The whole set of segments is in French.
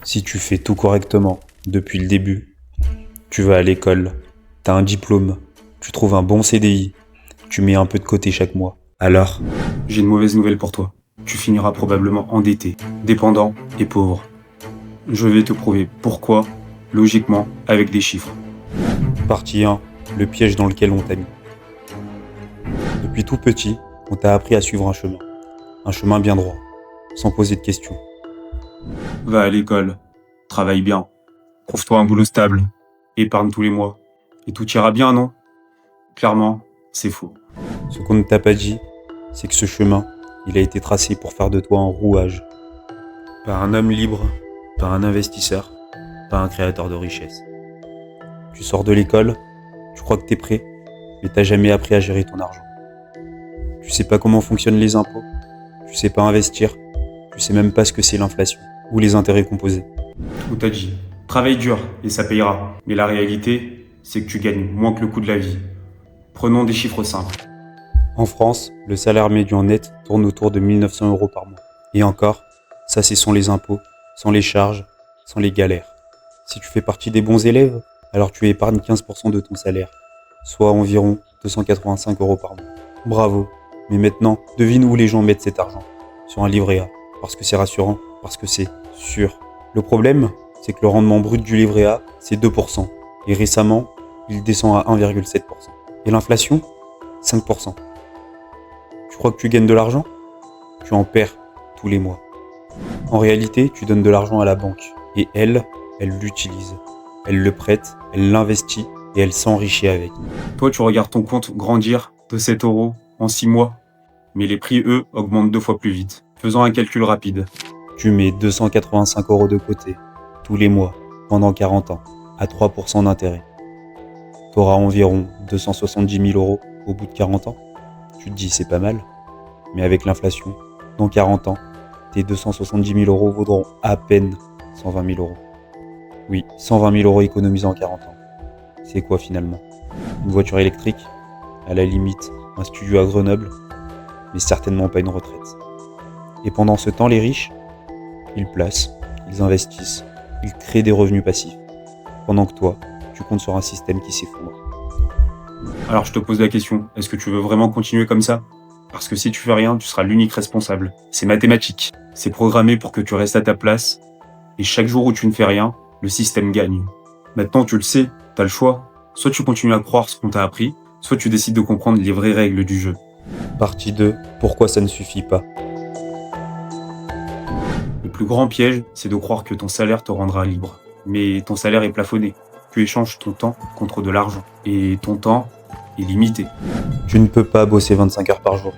Si tu fais tout correctement, depuis le début, tu vas à l'école, t'as un diplôme, tu trouves un bon CDI, tu mets un peu de côté chaque mois. Alors, J'ai une mauvaise nouvelle pour toi. Tu finiras probablement endetté, dépendant et pauvre. Je vais te prouver pourquoi, logiquement, avec des chiffres. partie 1, le piège dans lequel on t'a mis. Depuis tout petit, on t'a appris à suivre un chemin bien droit, sans poser de questions. Va à l'école, travaille bien, trouve-toi un boulot stable, épargne tous les mois, et tout ira bien, non? Clairement, c'est faux. Ce qu'on ne t'a pas dit, c'est que ce chemin, il a été tracé pour faire de toi un rouage. Par un homme libre, par un investisseur, par un créateur de richesse. Tu sors de l'école, tu crois que t'es prêt, mais t'as jamais appris à gérer ton argent. Tu sais pas comment fonctionnent les impôts, tu sais pas investir, tu sais même pas ce que c'est l'inflation ou les intérêts composés. On t'a dit, travaille dur et ça payera. Mais la réalité, c'est que tu gagnes moins que le coût de la vie. Prenons des chiffres simples. En France, le salaire médian net tourne autour de 1 900 € par mois. Et encore, ça c'est sans les impôts, sans les charges, sans les galères. Si tu fais partie des bons élèves, alors tu épargnes 15% de ton salaire, soit environ 285 € par mois. Bravo. Mais maintenant, devine où les gens mettent cet argent. Sur un livret A. Parce que c'est rassurant, parce que c'est sûr. Le problème, c'est que le rendement brut du livret A, c'est 2%. Et récemment, il descend à 1,7%. Et l'inflation, 5%. Tu crois que tu gagnes de l'argent? Tu en perds tous les mois. En réalité, tu donnes de l'argent à la banque. Et elle l'utilise. Elle le prête, elle l'investit et elle s'enrichit avec. Toi, tu regardes ton compte grandir de 7 € en 6 mois. Mais les prix, eux, augmentent 2 fois plus vite. Faisons un calcul rapide. Tu mets 285 € de côté, tous les mois, pendant 40 ans, à 3% d'intérêt. Tu auras environ 270 000 € au bout de 40 ans. Tu te dis c'est pas mal, mais avec l'inflation, dans 40 ans, tes 270 000 € vaudront à peine 120 000 €. Oui, 120 000 € économisés en 40 ans. C'est quoi finalement? Une voiture électrique? À la limite, un studio à Grenoble, mais certainement pas une retraite. Et pendant ce temps, les riches, ils placent, ils investissent, ils créent des revenus passifs. Pendant que toi, tu comptes sur un système qui s'effondre. Alors je te pose la question, est-ce que tu veux vraiment continuer comme ça? Parce que si tu fais rien, tu seras l'unique responsable. C'est mathématique. C'est programmé pour que tu restes à ta place. Et chaque jour où tu ne fais rien, le système gagne. Maintenant tu le sais, t'as le choix. Soit tu continues à croire ce qu'on t'a appris, soit tu décides de comprendre les vraies règles du jeu. Partie 2, pourquoi ça ne suffit pas? Le plus grand piège, c'est de croire que ton salaire te rendra libre. Mais ton salaire est plafonné. Tu échanges ton temps contre de l'argent. Et ton temps est limité. Tu ne peux pas bosser 25 heures par jour,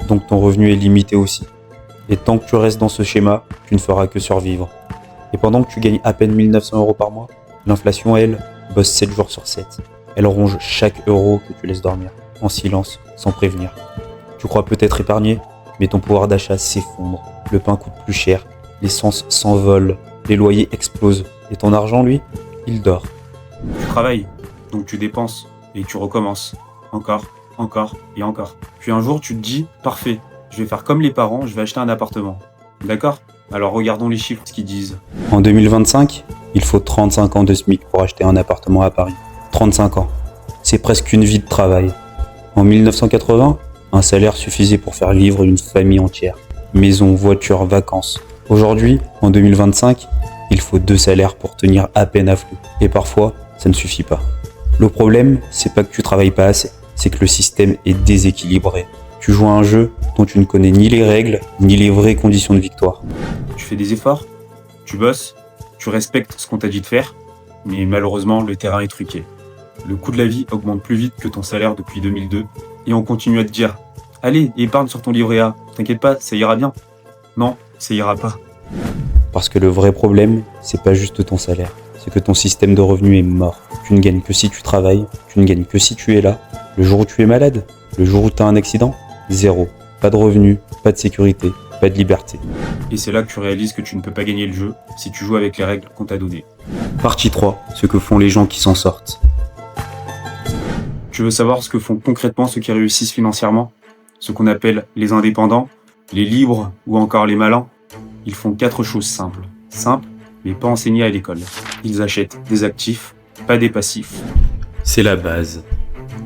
donc ton revenu est limité aussi. Et tant que tu restes dans ce schéma, tu ne feras que survivre. Et pendant que tu gagnes à peine 1 900 € par mois, l'inflation, elle, bosse 7 jours sur 7. Elle ronge chaque euro que tu laisses dormir, en silence, sans prévenir. Tu crois peut-être épargner, mais ton pouvoir d'achat s'effondre. Le pain coûte plus cher, l'essence s'envole, les loyers explosent. Et ton argent, lui, il dort. Tu travailles, donc tu dépenses, et tu recommences. Encore, encore et encore. Puis un jour, tu te dis, parfait, je vais faire comme les parents, je vais acheter un appartement. D'accord? Alors regardons les chiffres, ce qu'ils disent. En 2025, il faut 35 ans de SMIC pour acheter un appartement à Paris. 35 ans. C'est presque une vie de travail. En 1980, un salaire suffisait pour faire vivre une famille entière. Maison, voiture, vacances. Aujourd'hui, en 2025, il faut 2 salaires pour tenir à peine à flot. Et parfois, ça ne suffit pas. Le problème, c'est pas que tu travailles pas assez, c'est que le système est déséquilibré. Tu joues à un jeu dont tu ne connais ni les règles, ni les vraies conditions de victoire. Tu fais des efforts, tu bosses, tu respectes ce qu'on t'a dit de faire, mais malheureusement, le terrain est truqué. Le coût de la vie augmente plus vite que ton salaire depuis 2002, et on continue à te dire « Allez, épargne sur ton livret A, t'inquiète pas, ça ira bien. » Non, ça ira pas. Parce que le vrai problème, c'est pas juste ton salaire, c'est que ton système de revenus est mort. Tu ne gagnes que si tu travailles, tu ne gagnes que si tu es là. Le jour où tu es malade, le jour où tu as un accident, zéro. Pas de revenus, pas de sécurité, pas de liberté. Et c'est là que tu réalises que tu ne peux pas gagner le jeu si tu joues avec les règles qu'on t'a données. Partie 3, ce que font les gens qui s'en sortent. Tu veux savoir ce que font concrètement ceux qui réussissent financièrement? Ce qu'on appelle les indépendants, les libres ou encore les malins? Ils font 4 choses simples. Simples, mais pas enseignés à l'école. Ils achètent des actifs, pas des passifs. C'est la base.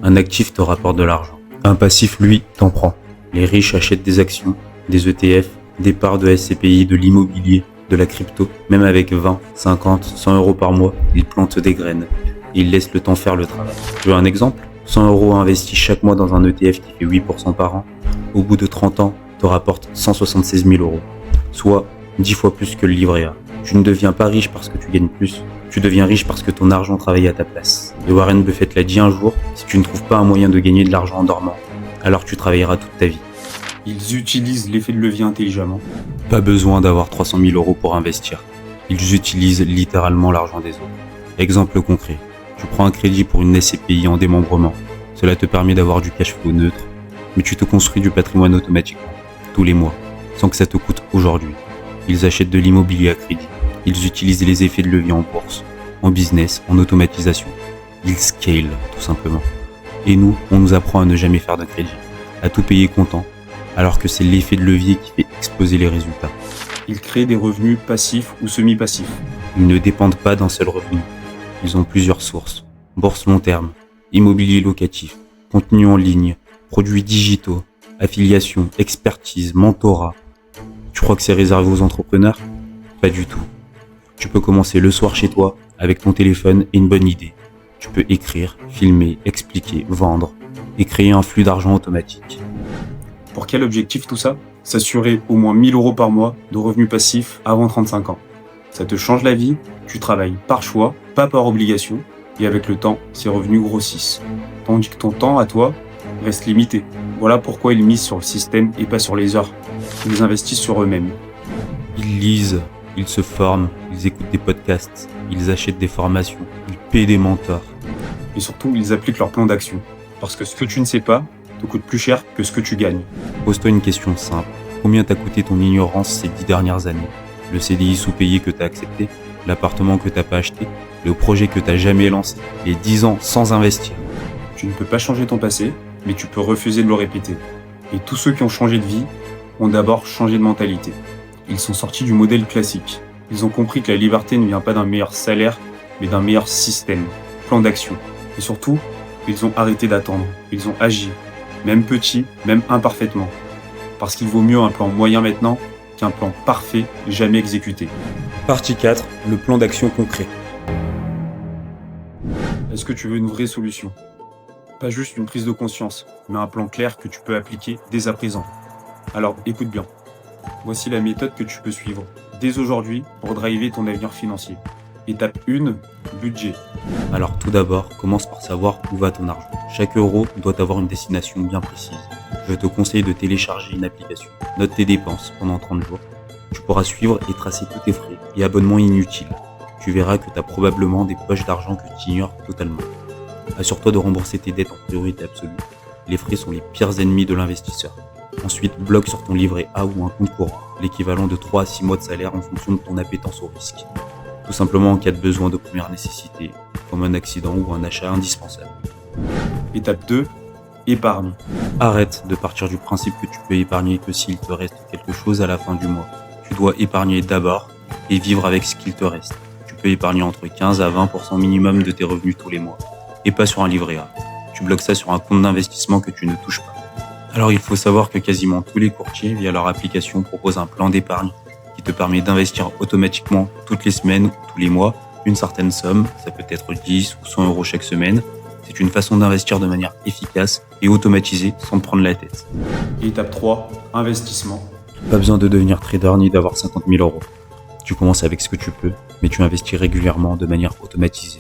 Un actif te rapporte de l'argent. Un passif, lui, t'en prend. Les riches achètent des actions, des ETF, des parts de SCPI, de l'immobilier, de la crypto. Même avec 20, 50, 100 euros par mois, ils plantent des graines. Ils laissent le temps faire le travail. Tu veux un exemple ? 100 euros investis chaque mois dans un ETF qui fait 8% par an, au bout de 30 ans, te rapporte 176 000 euros. Soit 10 fois plus que le livret A. Tu ne deviens pas riche parce que tu gagnes plus, tu deviens riche parce que ton argent travaille à ta place. Et Warren Buffett l'a dit un jour, si tu ne trouves pas un moyen de gagner de l'argent en dormant, alors tu travailleras toute ta vie. Ils utilisent l'effet de levier intelligemment. Pas besoin d'avoir 300 000 euros pour investir. Ils utilisent littéralement l'argent des autres. Exemple concret, tu prends un crédit pour une SCPI en démembrement. Cela te permet d'avoir du cash flow neutre, mais tu te construis du patrimoine automatiquement, tous les mois, sans que ça te coûte aujourd'hui. Ils achètent de l'immobilier à crédit. Ils utilisent les effets de levier en bourse, en business, en automatisation. Ils scalent, tout simplement. Et nous, on nous apprend à ne jamais faire de crédit, à tout payer comptant, alors que c'est l'effet de levier qui fait exploser les résultats. Ils créent des revenus passifs ou semi-passifs. Ils ne dépendent pas d'un seul revenu. Ils ont plusieurs sources. Bourse long terme, immobilier locatif, contenu en ligne, produits digitaux, affiliation, expertise, mentorat. Tu crois que c'est réservé aux entrepreneurs ? Pas du tout. Tu peux commencer le soir chez toi avec ton téléphone et une bonne idée. Tu peux écrire, filmer, expliquer, vendre et créer un flux d'argent automatique. Pour quel objectif tout ça ? S'assurer au moins 1000 euros par mois de revenus passifs avant 35 ans. Ça te change la vie, tu travailles par choix, pas par obligation, et avec le temps, ces revenus grossissent. Tandis que ton temps à toi reste limité. Voilà pourquoi ils misent sur le système et pas sur les heures. Ils investissent sur eux-mêmes. Ils lisent, ils se forment, ils écoutent des podcasts, ils achètent des formations, ils paient des mentors. Et surtout, ils appliquent leur plan d'action. Parce que ce que tu ne sais pas te coûte plus cher que ce que tu gagnes. Pose-toi une question simple. Combien t'a coûté ton ignorance ces 10 dernières années ? Le CDI sous-payé que t'as accepté ? L'appartement que t'as pas acheté ? Le projet que t'as jamais lancé ? Les 10 ans sans investir ? Tu ne peux pas changer ton passé, mais tu peux refuser de le répéter. Et tous ceux qui ont changé de vie ont d'abord changé de mentalité. Ils sont sortis du modèle classique. Ils ont compris que la liberté ne vient pas d'un meilleur salaire, mais d'un meilleur système, plan d'action. Et surtout, ils ont arrêté d'attendre. Ils ont agi, même petit, même imparfaitement. Parce qu'il vaut mieux un plan moyen maintenant qu'un plan parfait jamais exécuté. Partie 4, le plan d'action concret. Est-ce que tu veux une vraie solution ? Pas juste une prise de conscience, mais un plan clair que tu peux appliquer dès à présent. Alors écoute bien. Voici la méthode que tu peux suivre dès aujourd'hui pour driver ton avenir financier. Étape 1, budget. Alors tout d'abord, commence par savoir où va ton argent. Chaque euro doit avoir une destination bien précise. Je te conseille de télécharger une application. Note tes dépenses pendant 30 jours. Tu pourras suivre et tracer tous tes frais et abonnements inutiles. Tu verras que tu as probablement des poches d'argent que tu ignores totalement. Assure-toi de rembourser tes dettes en priorité absolue. Les frais sont les pires ennemis de l'investisseur. Ensuite, bloque sur ton livret A ou un compte courant, l'équivalent de 3 à 6 mois de salaire en fonction de ton appétence au risque. Tout simplement en cas de besoin de première nécessité, comme un accident ou un achat indispensable. Étape 2, épargne. Arrête de partir du principe que tu peux épargner que s'il te reste quelque chose à la fin du mois. Tu dois épargner d'abord et vivre avec ce qu'il te reste. Tu peux épargner entre 15 à 20% minimum de tes revenus tous les mois, et pas sur un livret A. Tu bloques ça sur un compte d'investissement que tu ne touches pas. Alors il faut savoir que quasiment tous les courtiers, via leur application, proposent un plan d'épargne qui te permet d'investir automatiquement toutes les semaines ou tous les mois une certaine somme, ça peut être 10 ou 100 euros chaque semaine. C'est une façon d'investir de manière efficace et automatisée sans te prendre la tête. Étape 3, investissement. Pas besoin de devenir trader ni d'avoir 50 000 euros. Tu commences avec ce que tu peux, mais tu investis régulièrement de manière automatisée.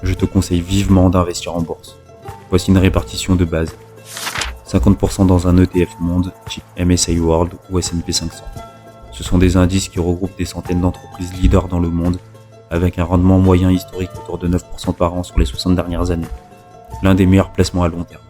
Je te conseille vivement d'investir en bourse. Voici une répartition de base. 50% dans un ETF monde, type MSCI World ou S&P 500. Ce sont des indices qui regroupent des centaines d'entreprises leaders dans le monde, avec un rendement moyen historique autour de 9% par an sur les 60 dernières années. L'un des meilleurs placements à long terme.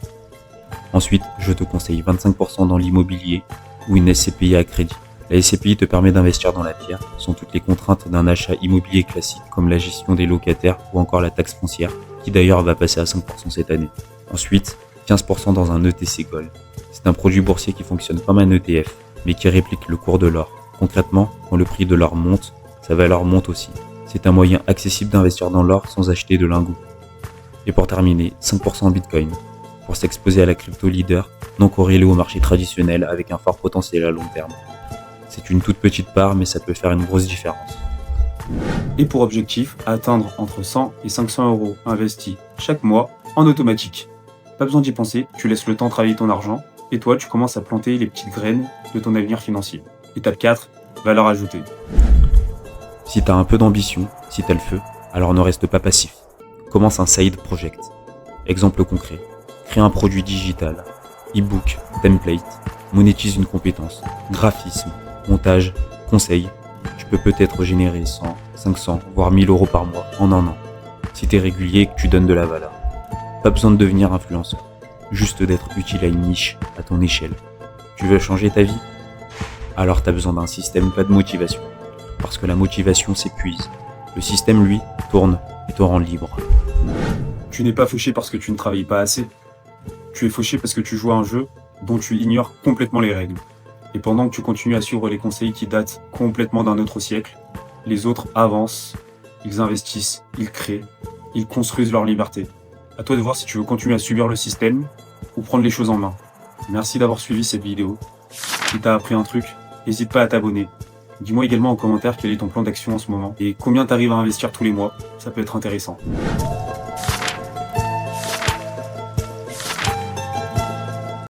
Ensuite, je te conseille 25% dans l'immobilier ou une SCPI à crédit. La SCPI te permet d'investir dans la pierre, sans toutes les contraintes d'un achat immobilier classique comme la gestion des locataires ou encore la taxe foncière, qui d'ailleurs va passer à 5% cette année. Ensuite, 15% dans un ETC Gold. C'est un produit boursier qui fonctionne comme un ETF, mais qui réplique le cours de l'or. Concrètement, quand le prix de l'or monte, sa valeur monte aussi. C'est un moyen accessible d'investir dans l'or sans acheter de lingots. Et pour terminer, 5% en Bitcoin, pour s'exposer à la crypto leader non corrélée au marché traditionnel avec un fort potentiel à long terme. C'est une toute petite part, mais ça peut faire une grosse différence. Et pour objectif, atteindre entre 100 et 500 euros investis chaque mois en automatique. Pas besoin d'y penser, tu laisses le temps travailler ton argent, et toi tu commences à planter les petites graines de ton avenir financier. Étape 4, valeur ajoutée. Si t'as un peu d'ambition, si t'as le feu, alors ne reste pas passif. Commence un side project. Exemple concret, crée un produit digital, e-book, template, monétise une compétence, graphisme, montage, conseil. Tu peux peut-être générer 100, 500, voire 1000 euros par mois en un an. Si t'es régulier et que tu donnes de la valeur. Pas besoin de devenir influenceur, juste d'être utile à une niche, à ton échelle. Tu veux changer ta vie? Alors t'as besoin d'un système, pas de motivation. Parce que la motivation s'épuise. Le système, lui, tourne et te rend libre. Tu n'es pas fauché parce que tu ne travailles pas assez. Tu es fauché parce que tu joues à un jeu dont tu ignores complètement les règles. Et pendant que tu continues à suivre les conseils qui datent complètement d'un autre siècle, les autres avancent, ils investissent, ils créent, ils construisent leur liberté. À toi de voir si tu veux continuer à subir le système ou prendre les choses en main. Merci d'avoir suivi cette vidéo. Si t'as appris un truc, n'hésite pas à t'abonner. Dis-moi également en commentaire quel est ton plan d'action en ce moment et combien t'arrives à investir tous les mois, ça peut être intéressant.